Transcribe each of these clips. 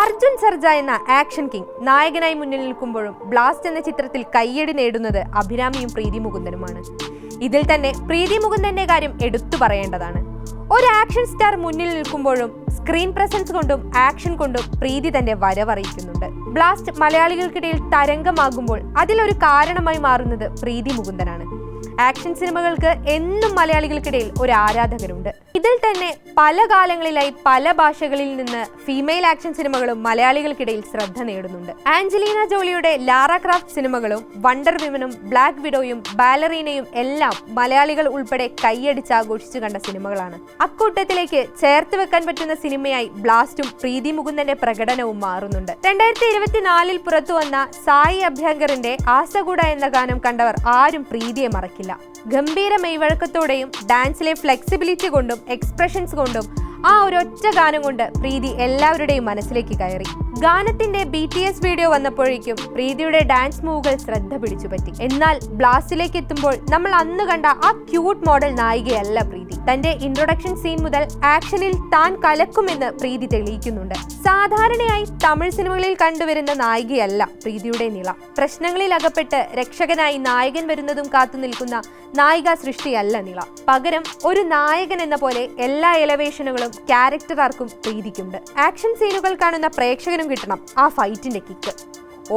അർജുൻ സർജ എന്ന action king നായകനായി മുന്നിൽ നിൽക്കുമ്പോഴും ബ്ലാസ്റ്റ് എന്ന ചിത്രത്തിൽ കയ്യടി നേടുന്നത് അഭിരാമിയും പ്രീതി മുകുന്ദനുമാണ്. ഇതിൽ തന്നെ പ്രീതി മുകുന്ദന്റെ കാര്യം എടുത്തു പറയേണ്ടതാണ്. ഒരു ആക്ഷൻ സ്റ്റാർ മുന്നിൽ നിൽക്കുമ്പോഴും സ്ക്രീൻ പ്രസൻസ് കൊണ്ടും ആക്ഷൻ കൊണ്ടും പ്രീതി തന്റെ വരവറിയിക്കുന്നുണ്ട്. ബ്ലാസ്റ്റ് മലയാളികൾക്കിടയിൽ തരംഗമാകുമ്പോൾ അതിലൊരു കാരണമായി മാറുന്നത് പ്രീതി മുകുന്ദനാണ്. ആക്ഷൻ സിനിമകൾക്ക് എന്നും മലയാളികൾക്കിടയിൽ ഒരു ആരാധകരുണ്ട്. ഇതിൽ തന്നെ പല കാലങ്ങളിലായി പല ഭാഷകളിൽ നിന്ന് ഫീമെയിൽ ആക്ഷൻ സിനിമകളും മലയാളികൾക്കിടയിൽ ശ്രദ്ധ നേടുന്നുണ്ട്. ആഞ്ചലീന ജോളിയുടെ ലാറ ക്രാഫ്റ്റ് സിനിമകളും വണ്ടർ വിമനും ബ്ലാക്ക് വിഡോയും ബാലറീനയും എല്ലാം മലയാളികൾ ഉൾപ്പെടെ കൈയടിച്ച് ആഘോഷിച്ചു കണ്ട സിനിമകളാണ്. അക്കൂട്ടത്തിലേക്ക് ചേർത്ത് വെക്കാൻ പറ്റുന്ന സിനിമയായി ബ്ലാസ്റ്റും പ്രീതി മുകുന്ദന്റെ പ്രകടനവും മാറുന്നുണ്ട്. 2024 പുറത്തു വന്ന സായി അഭ്യങ്കറിന്റെ ആസകൂട എന്ന ഗാനം കണ്ടവർ ആരും പ്രീതിയെ മറക്കില്ല. ഗംഭീര മെയ്വഴക്കത്തോടെയും ഡാൻസിലെ ഫ്ലെക്സിബിലിറ്റി കൊണ്ടും എക്സ്പ്രഷൻസ് കൊണ്ടും ആ ഒരൊറ്റ ഗാനം കൊണ്ട് പ്രീതി എല്ലാവരുടെയും മനസ്സിലേക്ക് കയറി. ഗാനത്തിന്റെ BTS വീഡിയോ വന്നപ്പോഴേക്കും പ്രീതിയുടെ ഡാൻസ് മൂവുകൾ ശ്രദ്ധ പിടിച്ചുപറ്റി. എന്നാൽ ബ്ലാസ്റ്റിലേക്ക് എത്തുമ്പോൾ നമ്മൾ അന്ന് കണ്ട ആ ക്യൂട്ട് മോഡൽ നായികയല്ല പ്രീതി. തന്റെ ഇൻട്രൊഡക്ഷൻ സീൻ മുതൽ ആക്ഷനിൽ താൻ കലക്കുമെന്ന് പ്രീതി തെളിയിക്കുന്നുണ്ട്. സാധാരണയായി തമിഴ് സിനിമകളിൽ കണ്ടുവരുന്ന നായികയല്ല പ്രീതിയുടെ നില. പ്രശ്നങ്ങളിൽ അകപ്പെട്ട് രക്ഷകനായി നായകൻ വരുന്നതും കാത്തു നിൽക്കുന്ന നായിക സൃഷ്ടിയല്ല നില. പകരം ഒരു നായകൻ എന്ന പോലെ എല്ലാ എലവേഷനുകളും ക്യാരക്ടർ ആർക്കും പ്രീതിക്കുണ്ട്. ആക്ഷൻ സീനുകൾ കാണുന്ന പ്രേക്ഷകനും കിട്ടണം ആ ഫൈറ്റിന്റെ കിക്ക്.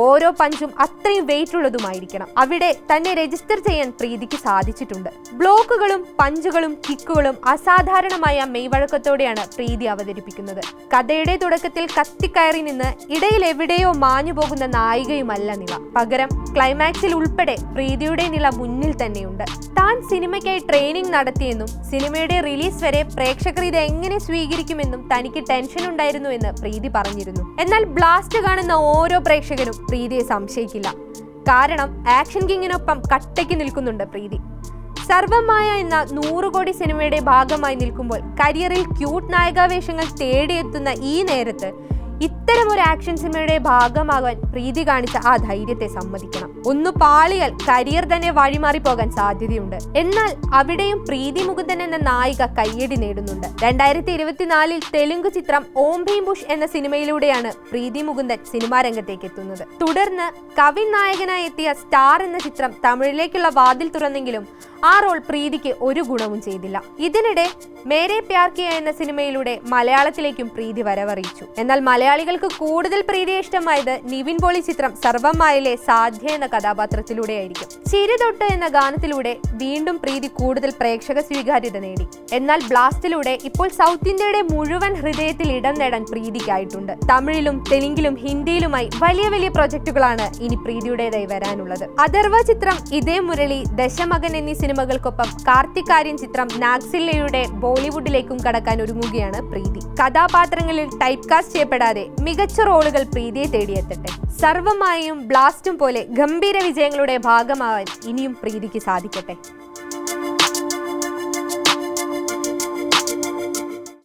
ഓരോ പഞ്ചും അത്രയും വെയിറ്റ് ഉള്ളതുമായിരിക്കണം. അവിടെ തന്നെ രജിസ്റ്റർ ചെയ്യാൻ പ്രീതിക്ക് സാധിച്ചിട്ടുണ്ട്. ബ്ലോക്കുകളും പഞ്ചുകളും കിക്കുകളും അസാധാരണമായ മെയ്വഴക്കത്തോടെയാണ് പ്രീതി അവതരിപ്പിക്കുന്നത്. കഥയുടെ തുടക്കത്തിൽ കത്തിക്കയറി നിന്ന് ഇടയിൽ എവിടെയോ മാഞ്ഞു പോകുന്ന നായികയുമല്ല നില. പകരം ക്ലൈമാക്സിൽ ഉൾപ്പെടെ പ്രീതിയുടെ നില മുന്നിൽ തന്നെയുണ്ട്. താൻ സിനിമയ്ക്കായി ട്രെയിനിങ് നടത്തിയെന്നും സിനിമയുടെ റിലീസ് വരെ പ്രേക്ഷകർ ഇത് എങ്ങനെ സ്വീകരിക്കുമെന്നും തനിക്ക് ടെൻഷൻ ഉണ്ടായിരുന്നു എന്ന് പ്രീതി പറഞ്ഞിരുന്നു. എന്നാൽ ബ്ലാസ്റ്റ് കാണുന്ന ഓരോ പ്രേക്ഷകരും പ്രീതിയെ സംശയിക്കില്ല. കാരണം ആക്ഷൻ കിങ്ങിനൊപ്പം കട്ടയ്ക്ക് നിൽക്കുന്നുണ്ട് പ്രീതി. സർവമായ എന്ന 100 കോടി സിനിമയുടെ ഭാഗമായി നിൽക്കുമ്പോൾ കരിയറിൽ ക്യൂട്ട് നായികാവേഷങ്ങൾ തേടിയെത്തുന്ന ഈ നേരത്ത് ഇത്തരം ഒരു ആക്ഷൻ സിനിമയുടെ ഭാഗമാകാൻ പ്രീതി കാണിച്ച ആ ധൈര്യത്തെ സമ്മതിക്കണം. ഒന്ന് പാളിയാൽ കരിയർ തന്നെ വഴിമാറി പോകാൻ സാധ്യതയുണ്ട്. എന്നാൽ അവിടെയും പ്രീതി മുകുന്ദൻ എന്ന നായിക കയ്യടി നേടുന്നുണ്ട്. 2024 തെലുങ്ക് ചിത്രം ഓം ഭീം ബുഷ് എന്ന സിനിമയിലൂടെയാണ് പ്രീതി മുകുന്ദൻ സിനിമാ രംഗത്തേക്ക് എത്തുന്നത്. തുടർന്ന് കവിൻ നായകനായി എത്തിയ സ്റ്റാർ എന്ന ചിത്രം തമിഴിലേക്കുള്ള വാതിൽ തുറന്നെങ്കിലും ആ റോൾ പ്രീതിക്ക് ഒരു ഗുണവും ചെയ്തില്ല. ഇതിനിടെ മേരെ പ്യാർ കിയ എന്ന സിനിമയിലൂടെ മലയാളത്തിലേക്കും പ്രീതി വരവറിയിച്ചു. എന്നാൽ മലയാളികൾക്ക് കൂടുതൽ പ്രീതിയെ ഇഷ്ടമായത് നിവിൻ പോളി ചിത്രം സർവമായിലെ സാധ്യ എന്ന കഥാപാത്രത്തിലൂടെയായിരിക്കും. ചിരി തൊട്ട് എന്ന ഗാനത്തിലൂടെ വീണ്ടും പ്രീതി കൂടുതൽ പ്രേക്ഷക സ്വീകാര്യത നേടി. എന്നാൽ ബ്ലാസ്റ്റിലൂടെ ഇപ്പോൾ സൗത്ത് ഇന്ത്യയുടെ മുഴുവൻ ഹൃദയത്തിൽ ഇടം നേടാൻ പ്രീതിക്കായിട്ടുണ്ട്. തമിഴിലും തെലുങ്കിലും ഹിന്ദിയിലുമായി വലിയ വലിയ പ്രൊജക്ടുകളാണ് ഇനി പ്രീതിയുടേതായി വരാനുള്ളത്. അഥർവ ചിത്രം ഇതേ മുരളി, ദശമകൻ എന്നീ സിനിമകൾക്കൊപ്പം കാർത്തിക് ആര്യൻ ചിത്രം നാഗ്സില്ലയുടെ ബോളിവുഡിലേക്കും കടക്കാൻ ഒരുങ്ങുകയാണ് പ്രീതി. കഥാപാത്രങ്ങളിൽ ടൈപ്പ് കാസ്റ്റ് ചെയ്യപ്പെടാതെ മികച്ച റോളുകൾ പ്രീതിയെ തേടിയെത്തട്ടെ. സർവമായും ബ്ലാസ്റ്റും പോലെ ഗംഭീര വിജയങ്ങളുടെ ഭാഗമാവാൻ ഇനിയും പ്രീതിക്ക് സാധിക്കട്ടെ.